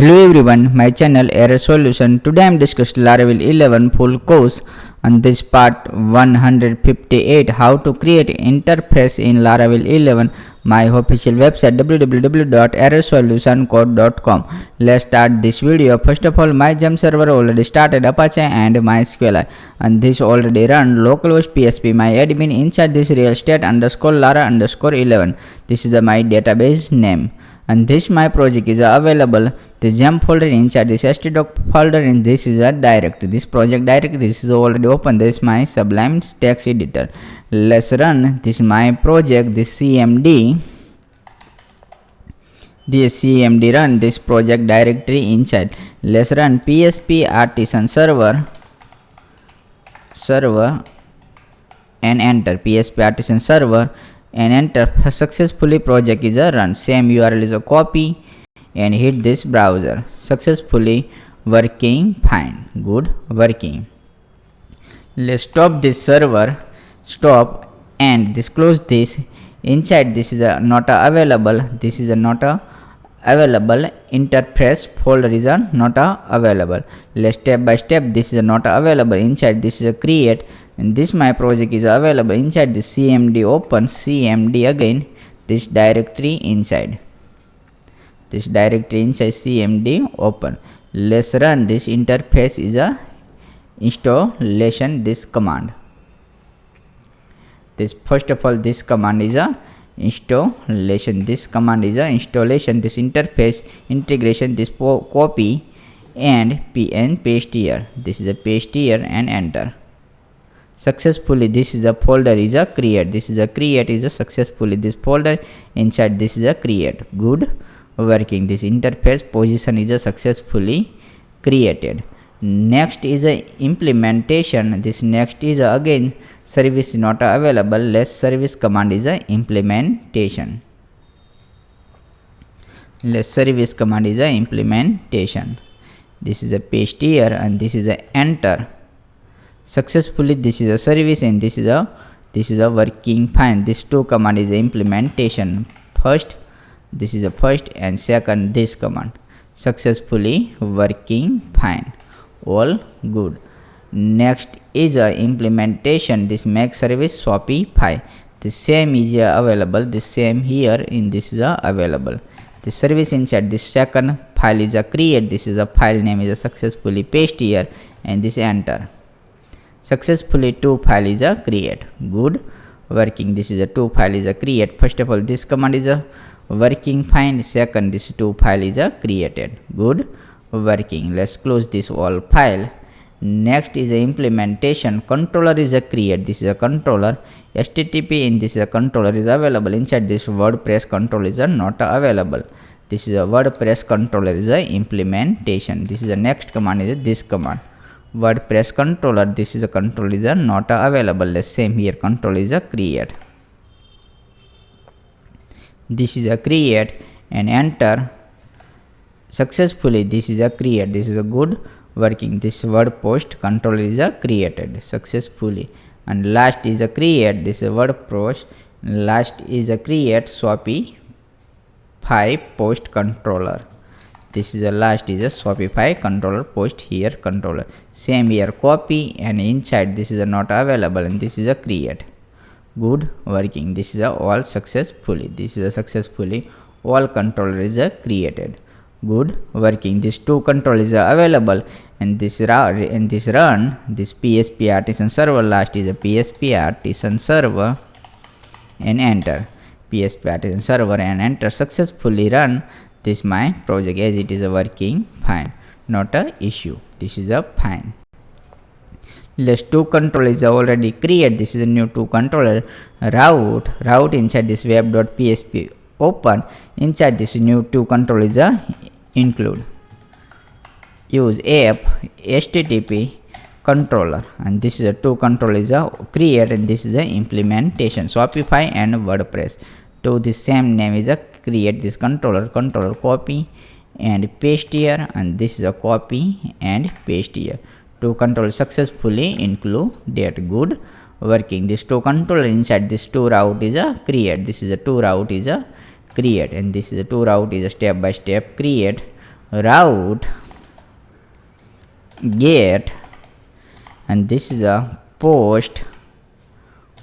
Hello everyone, my channel Error Solution. Today I am discussing Laravel 11 full course on this part 158, how to create interface in Laravel 11, my official website www.errorsolutioncode.com. Let's start this video. First of all, my gem server already started Apache and MySQL, and this already run localhost PSP. My admin inside this real estate underscore Lara underscore 11. This is my database name. And this my project is available, the gem folder inside this htdoc folder, and this is a direct, this project direct, this is already open. This is my Sublime text editor. Let's run this my project, this cmd run this project directory inside. Let's run PSP artisan server and enter PSP artisan server and enter. Successfully project is a run. Same URL is a copy and hit this browser. Successfully working fine, good working. Let's stop this server, stop, and this close this. Inside this is a not available, this is a not available, interface folder is a not available. Let's step by step. This is a not available. Inside this is a create, and this my project is available. Inside this cmd open, cmd again, this directory inside, cmd open. Let's run this interface is a installation, this command. This first of all, this command is a installation, this command is a installation, this interface integration, this copy and paste here. This is a paste here and enter. Successfully this is a folder is a create, this is a create is a successfully this folder inside this is a create, good working. This interface position is a successfully created. Next is a implementation. This next is a again service not available. Less service command is a implementation. Less service command is a implementation. This is a paste here and this is a enter. Successfully this is a service and this is a working fine. This two command is a implementation. First, this is a first, and second this command. Successfully working fine, all good. Next is a implementation. This make service Shopify. The same is available. The same here in this is available. The service inside this second file is a create. This is a file name is a successfully paste here and this enter. Successfully two file is a create, good working. This is a two file is a create. First of all, this command is a working fine. Second, this two file is a created, good working. Let's close this all file. Next is a implementation. Controller is a create. This is a controller. HTTP in this is a controller is available. Inside this WordPress controller is a not available. This is a WordPress controller is a implementation. This is the next command is this command. WordPress controller, this is a control is a not available. The same here control is a create. This is a create and enter. Successfully this is a create. This is a good working. This word post controller is a created successfully. And last is a create. This is a word post. Last is a create Shopify post controller. This is the last is a Shopify controller post here controller. Same here copy and inside this is a not available and this is a create, good working. This is a all successfully. This is a successfully all controller is a created, good working. This two control is available and this run this PSP artisan server. Last is a PSP artisan server and enter. PSP artisan server and enter. Successfully run this my project as it is a working fine, not a issue. This is a fine. Let's two controller is already create. This is a new two controller route inside this web.php open. Inside this new two controller is a include use app http controller, and this is a two controller is a create and this is a implementation Shopify and WordPress. To the same name is a create this controller copy and paste here, and this is a copy and paste here. Two controller successfully included, good working. This two controller inside this two route is a create. This is a two route is a create and this is a two route is a step by step create route get, and this is a post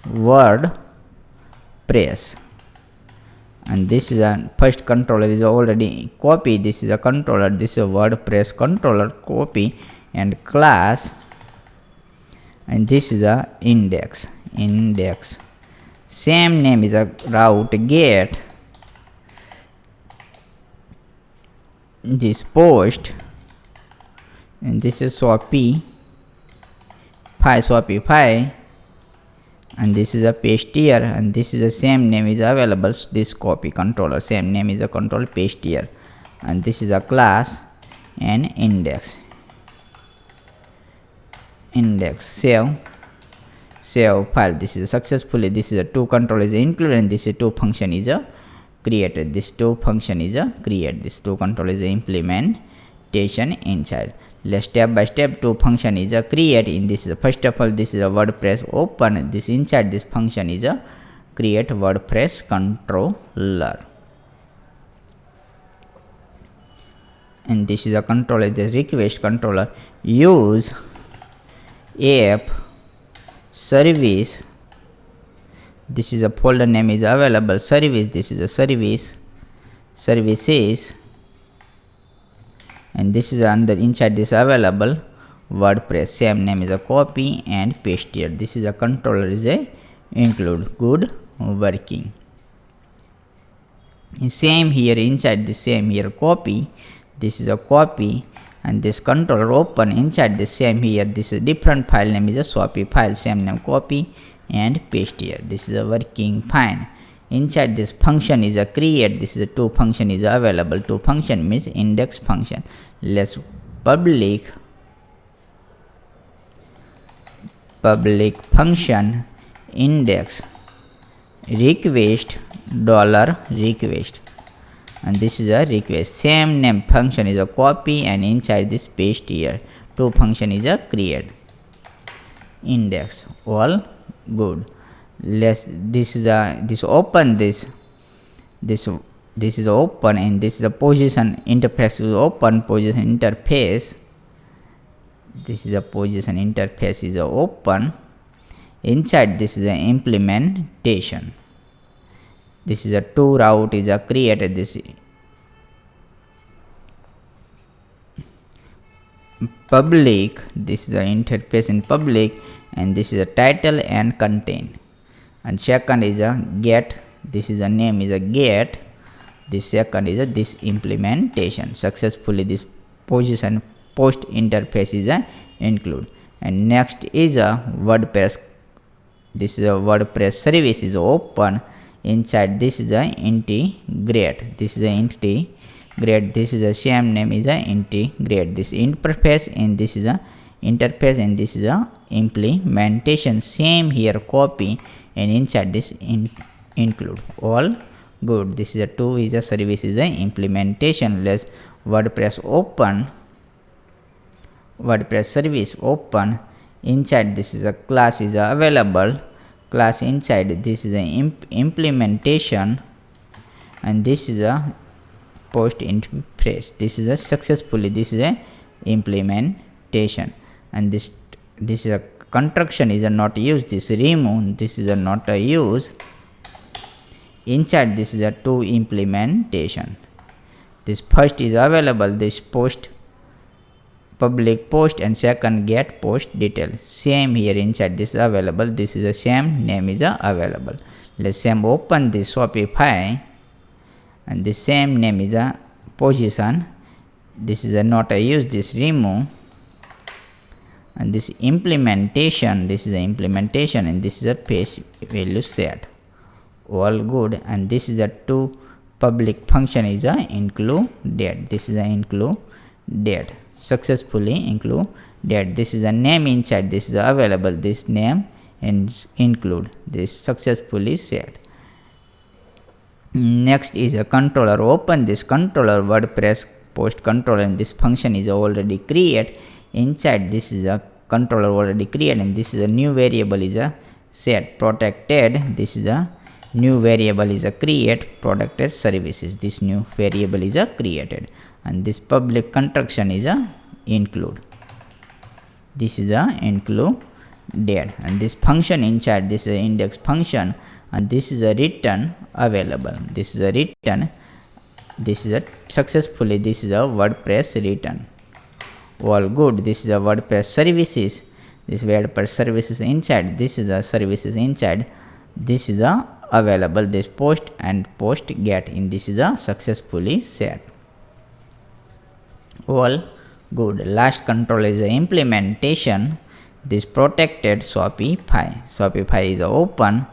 WordPress, and this is a first controller is already copy. This is a controller, this is a WordPress controller, copy and class, and this is a index. Same name is a route get, this post, and this is Shopify, and this is a paste here, and this is the same name is available, this copy controller, same name is a control, paste here, and this is a class and index. Save file. This is successfully, this is a two control is included, and this is two function is a created. This two function is a create. This two control is a implementation inside. Let's step by step. Two function is a create. In this is first of all, this is a WordPress open. This inside this function is a create WordPress controller, and this is a controller, the request controller. Use app service. This is a folder name is available, service. This is a services, and this is under inside this available WordPress, same name is a copy and paste here. This is a controller is a include, good working. Same here inside the same here copy. This is a copy, and this controller open inside the same here. This is different file name is a Shopify file, same name copy and paste here. This is a working fine. Inside this function is a create. This is a two function is available. Two function means index function. Let's public function index request $request, and this is a request. Same name function is a copy, and inside this paste here. Two function is a create index. All good. This is open, this is open, and this is a position interface is open, position interface. This is a position interface is a open. Inside this is a implementation. This is a two route is a created. This public, this is the interface in public, and this is a title and content. And second is a get. This is a name is a get. This second is a this implementation. Successfully this position post interface is a include. And next is a WordPress. This is a WordPress service is open. Inside this is a integrate. This is a integrate. This is a same name is a integrate. This interface, and this is a interface, and this is a implementation. Same here copy, and inside this include. All good. This is a two is a service is a implementation. Let's WordPress open. WordPress service open. Inside this is a class is a available. Class inside this is a implementation, and this is a post interface. This is a successfully this is a implementation, and this is a construction is a not use. This remove. This is a not a use. Inside this is a two implementation. This first is available. This post public post, and second get post detail. Same here inside this is available. This is the same name is available. Let's same open this Shopify, and the same name is a position. This is a not a use. This remove, and this implementation. This is a implementation, and this is a page value set. All good. And this is a two public function is a included. This is a included. Successfully included. This is a name inside. This is available. This name and include. This successfully set. Next is a controller. Open this controller WordPress post controller, and this function is already created. Inside this is a controller already created, and this is a new variable is a set protected. This is a new variable is a create protected services. This new variable is a created, and this public construction is a include. This is a included, and this function inside this is a index function, and this is a return available. This is a return. This is a successfully. This is a WordPress return. All good. This is a WordPress services. This WordPress services inside. This is a services inside. This is a available. This post and post get in. This is a successfully set. All good. Last control is the implementation. This protected Shopify. Shopify is a open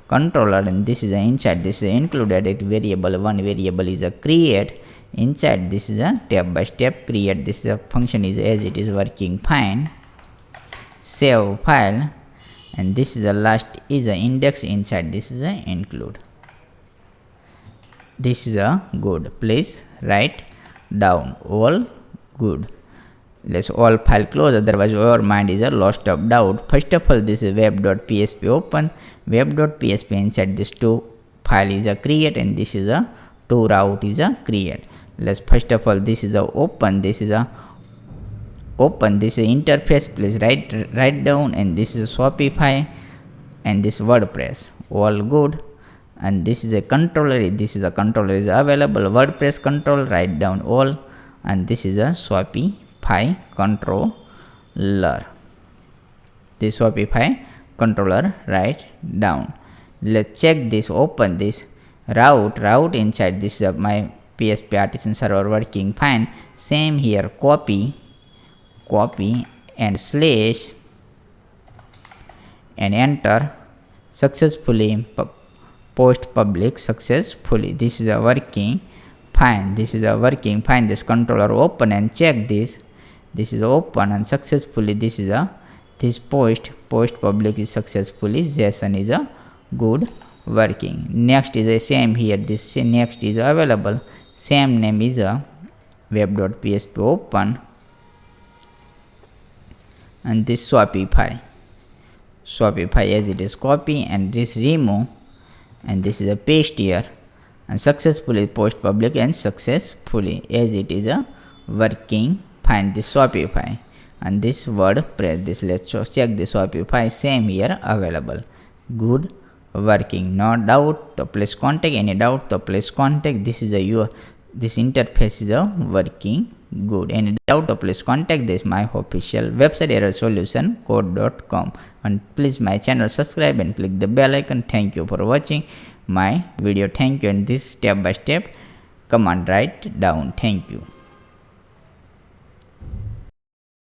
controller, and this is a inside. This is a included it variable. One variable is a create. Inside this is a step by step create. This is a function is as it is working fine. Save file, and this is the last is a index inside. This is a include. This is a good. Please write down. All good. Let's all file close, otherwise your mind is a lost of doubt. First of all, this is web.php open. Web.php inside this two file is a create, and this is a two route is a create. Let's first of all, this is a open. This is a open. This is interface. Please write down, and this is Shopify, and this WordPress. All good. And this is a controller. This is a controller is available. WordPress control. Write down all, and this is a Shopify controller. This Shopify controller write down. Let's check this. Open this route inside. This is my PHP artisan server working fine. Same here. Copy and slash and enter. Successfully post public successfully. This is a working fine. This is a working fine. This controller open and check this. This is open and successfully. This is a this post public is successfully. JSON is a good working. Next is a same here. This next is available. Same name is a web.php open, and this Shopify as it is copy, and this remove, and this is a paste here, and successfully post public and successfully as it is a working fine. This Shopify and this WordPress. This let's check this Shopify. Same here available. Good working. No doubt to please contact. Any doubt to please contact. This is a this interface is a working good. Any doubt to please contact this my official website errorsolutioncode.com, and please my channel subscribe and click the bell icon. Thank you for watching my video. Thank you. And this step by step command write down. Thank you.